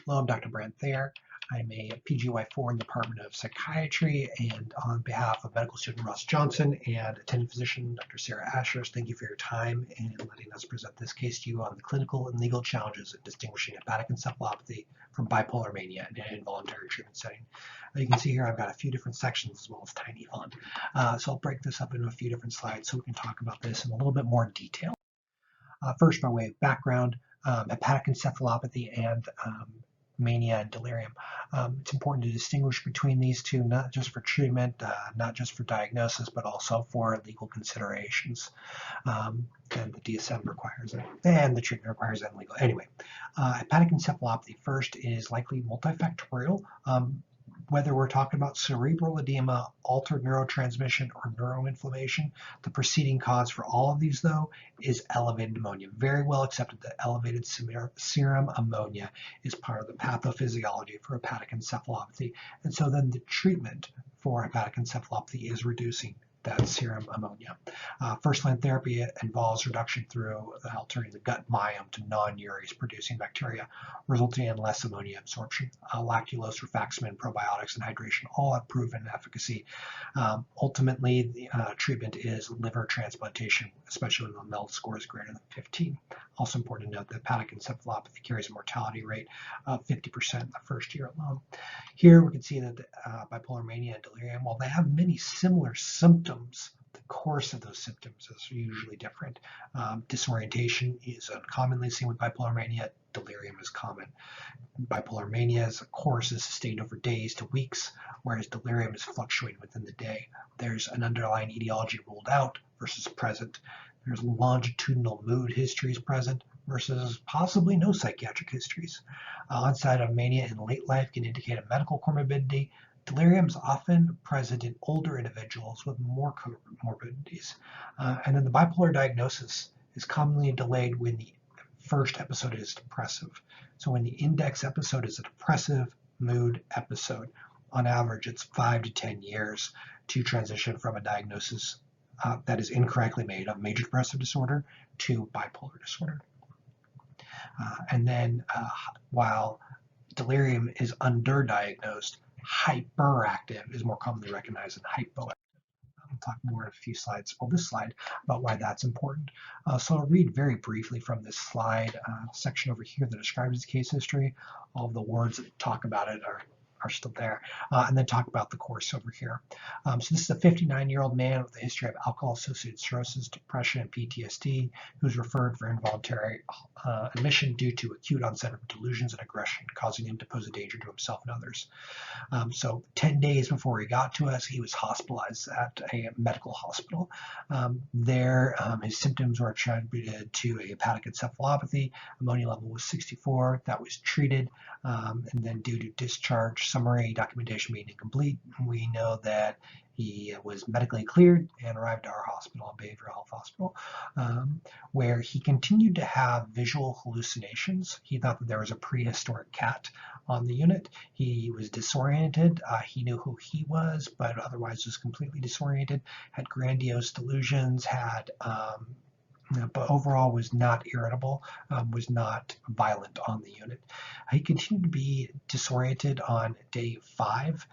Hello, I'm Dr. Brant Thayer. I'm a PGY4 in the Department of Psychiatry, and on behalf of medical student Ross Johnson and attending physician Dr. Sara Ashurst, thank you for your time and letting us present this case to you on the clinical and legal challenges of distinguishing hepatic encephalopathy from bipolar mania in an involuntary treatment setting. You can see here I've got a few different sections as well as tiny font. So I'll break this up into a few different slides so we can talk about this in a little bit more detail. First, by way of background, hepatic encephalopathy and mania and delirium. It's important to distinguish between these two, not just for treatment, not just for diagnosis, but also for legal considerations. And the DSM requires it, and the treatment requires it in legal. Anyway, hepatic encephalopathy first is likely multifactorial. Whether we're talking about cerebral edema, altered neurotransmission, or neuroinflammation, the preceding cause for all of these, though, is elevated ammonia. Very well accepted that elevated serum ammonia is part of the pathophysiology for hepatic encephalopathy. And so then the treatment for hepatic encephalopathy is reducing that serum ammonia. First-line therapy involves reduction through altering the gut biome to non-urease producing bacteria, resulting in less ammonia absorption. Lactulose, rifaximin, probiotics, and hydration all have proven efficacy. Ultimately, the treatment is liver transplantation, especially when the MELD score is greater than 15. Also important to note that hepatic encephalopathy carries a mortality rate of 50% in the first year alone. Here we can see that bipolar mania and delirium, while they have many similar symptoms, the course of those symptoms is usually different. Disorientation is uncommonly seen with bipolar mania. Delirium is common. Bipolar mania's course is sustained over days to weeks, whereas delirium is fluctuating within the day. There's an underlying etiology ruled out versus present. There's longitudinal mood histories present versus possibly no psychiatric histories. Onset of mania in late life can indicate a medical comorbidity. Delirium is often present in older individuals with more comorbidities. And then the bipolar diagnosis is commonly delayed when the first episode is depressive. So when the index episode is a depressive mood episode, on average it's 5 to 10 years to transition from a diagnosis that is incorrectly made of major depressive disorder to bipolar disorder. And then while delirium is underdiagnosed, hyperactive is more commonly recognized than hypoactive. I'll talk more in a few slides, well, this slide, about why that's important. So I'll read very briefly from this slide section over here that describes the case history. All of the words that talk about it are still there, and then talk about the course over here. So this is a 59-year-old man with a history of alcohol-associated cirrhosis, depression, and PTSD, who's referred for involuntary admission due to acute onset of delusions and aggression, causing him to pose a danger to himself and others. So 10 days before he got to us, he was hospitalized at a medical hospital. There, his symptoms were attributed to a hepatic encephalopathy. Ammonia level was 64. That was treated, and then due to discharge, summary documentation being incomplete, we know that he was medically cleared and arrived at our hospital, Behavioral Health Hospital, where he continued to have visual hallucinations. He thought that there was a prehistoric cat on the unit. He was disoriented. He knew who he was, but otherwise was completely disoriented, had grandiose delusions, but overall was not irritable, was not violent on the unit. He continued to be disoriented on day 5.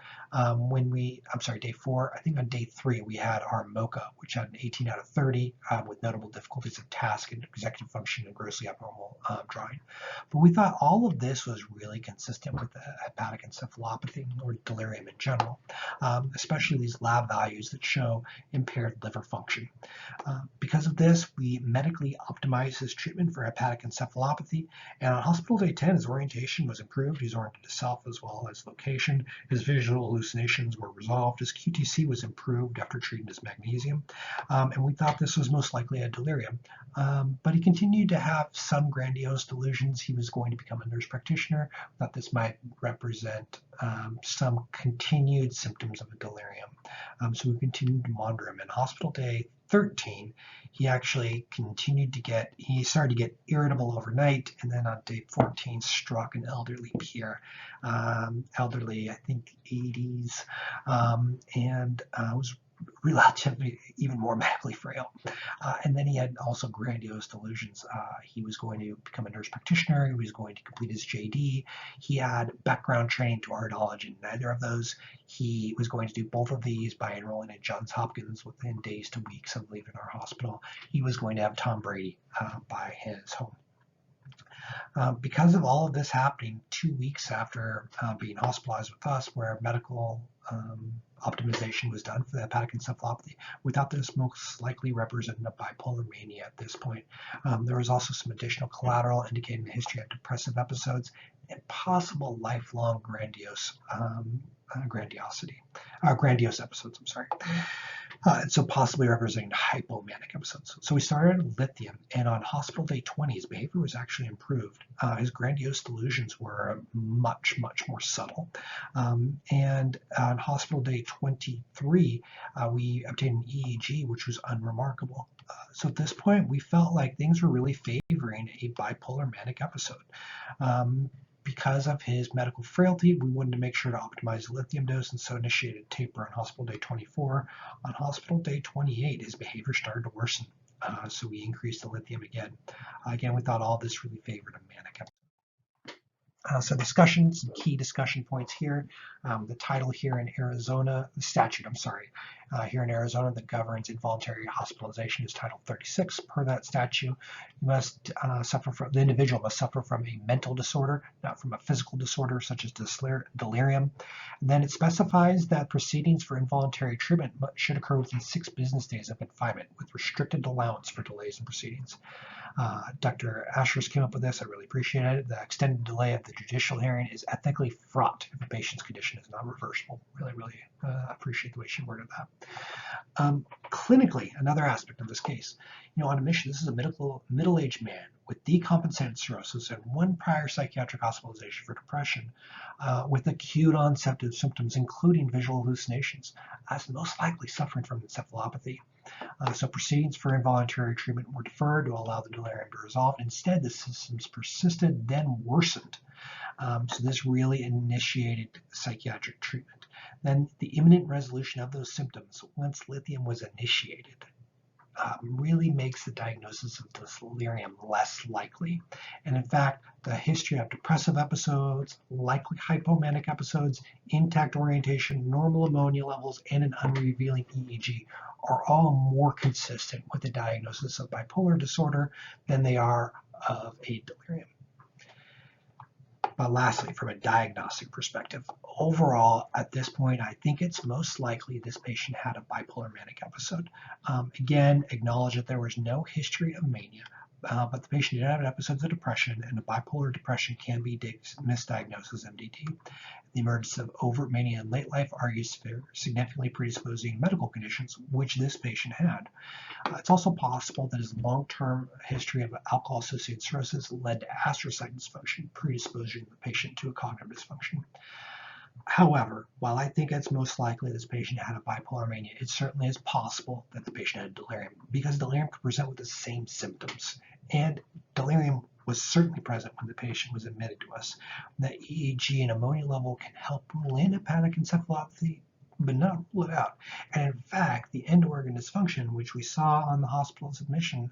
Day 4, I think on day 3 we had our MOCA, which had an 18 out of 30 with notable difficulties of task and executive function and grossly abnormal drawing. But we thought all of this was really consistent with the hepatic encephalopathy or delirium in general, especially these lab values that show impaired liver function. Because of this, we medically optimized his treatment for hepatic encephalopathy, and on hospital day 10, his orientation was improved. He was oriented to self as well as location. His visual hallucinations were resolved. His QTC was improved after treating his magnesium, and we thought this was most likely a delirium. But he continued to have some grandiose delusions. He was going to become a nurse practitioner. Thought this might represent some continued symptoms of a delirium. So we continued to monitor him. In hospital day 13, he actually he started to get irritable overnight, and then on day 14 struck an elderly peer, elderly, I think 80s, and was relatively even more medically frail. And then he had also grandiose delusions. He was going to become a nurse practitioner. He was going to complete his JD. He had background training to our knowledge in neither of those. He was going to do both of these by enrolling at Johns Hopkins within days to weeks of leaving our hospital. He was going to have Tom Brady by his home. Because of all of this happening 2 weeks after being hospitalized with us, where medical optimization was done for the hepatic encephalopathy, we thought this most likely represented a bipolar mania at this point. There was also some additional collateral indicating the history of depressive episodes and possible lifelong grandiose episodes, I'm sorry. So possibly representing hypomanic episodes. So we started lithium, and on hospital day 20, his behavior was actually improved. His grandiose delusions were much, much more subtle. And on hospital day 23, we obtained an EEG, which was unremarkable. So at this point, we felt like things were really favoring a bipolar manic episode. Because of his medical frailty, we wanted to make sure to optimize the lithium dose, and so initiated taper on hospital day 24. On hospital day 28, his behavior started to worsen, so we increased the lithium again. Again, we thought all this really favored a manic episode. So discussions, some key discussion points here. The title here in Arizona, the statute, I'm sorry, here in Arizona that governs involuntary hospitalization is Title 36. Per that statute, the individual must suffer from a mental disorder, not from a physical disorder such as delirium. And then it specifies that proceedings for involuntary treatment should occur within 6 business days of confinement, with restricted allowance for delays in proceedings. Dr. Ashurst came up with this. I really appreciate it. The extended delay of the judicial hearing is ethically fraught if a patient's condition is not reversible. Really, really appreciate the way she worded that. Clinically, another aspect of this case, on admission, this is a middle-aged man with decompensated cirrhosis and 1 prior psychiatric hospitalization for depression with acute onset of symptoms, including visual hallucinations, as most likely suffering from encephalopathy. So proceedings for involuntary treatment were deferred to allow the delirium to resolve. Instead, the symptoms persisted, then worsened. So this really initiated psychiatric treatment. Then the imminent resolution of those symptoms once lithium was initiated really makes the diagnosis of delirium less likely. And in fact, the history of depressive episodes, likely hypomanic episodes, intact orientation, normal ammonia levels, and an unrevealing EEG are all more consistent with the diagnosis of bipolar disorder than they are of a delirium. But lastly, from a diagnostic perspective, overall, at this point, I think it's most likely this patient had a bipolar manic episode. Again, acknowledge that there was no history of mania, but the patient did have episodes of depression, and a bipolar depression can be misdiagnosed as MDD. The emergence of overt mania in late life argues for significantly predisposing medical conditions, which this patient had. It's also possible that his long-term history of alcohol-associated cirrhosis led to astrocyte dysfunction, predisposing the patient to a cognitive dysfunction. However, while I think it's most likely this patient had a bipolar mania, it certainly is possible that the patient had delirium, because delirium could present with the same symptoms, and delirium was certainly present when the patient was admitted to us. The EEG and ammonia level can help rule in hepatic encephalopathy, but not rule it out. And in fact, the end organ dysfunction, which we saw on the hospital's admission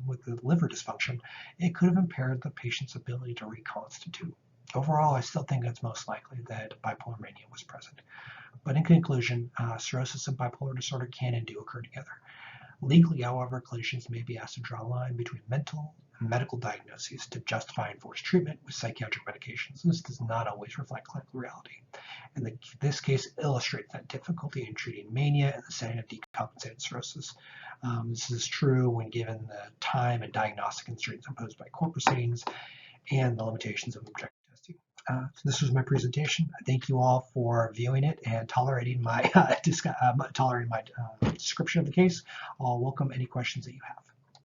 with the liver dysfunction, it could have impaired the patient's ability to reconstitute. Overall, I still think it's most likely that bipolar mania was present. But in conclusion, cirrhosis and bipolar disorder can and do occur together. Legally, however, clinicians may be asked to draw a line between mental and medical diagnoses to justify enforced treatment with psychiatric medications. This does not always reflect clinical reality. And this case illustrates that difficulty in treating mania in the setting of decompensated cirrhosis. This is true when given the time and diagnostic constraints imposed by court proceedings and the limitations of objective testing. So this was my presentation. I thank you all for viewing it and tolerating my description of the case. I'll welcome any questions that you have.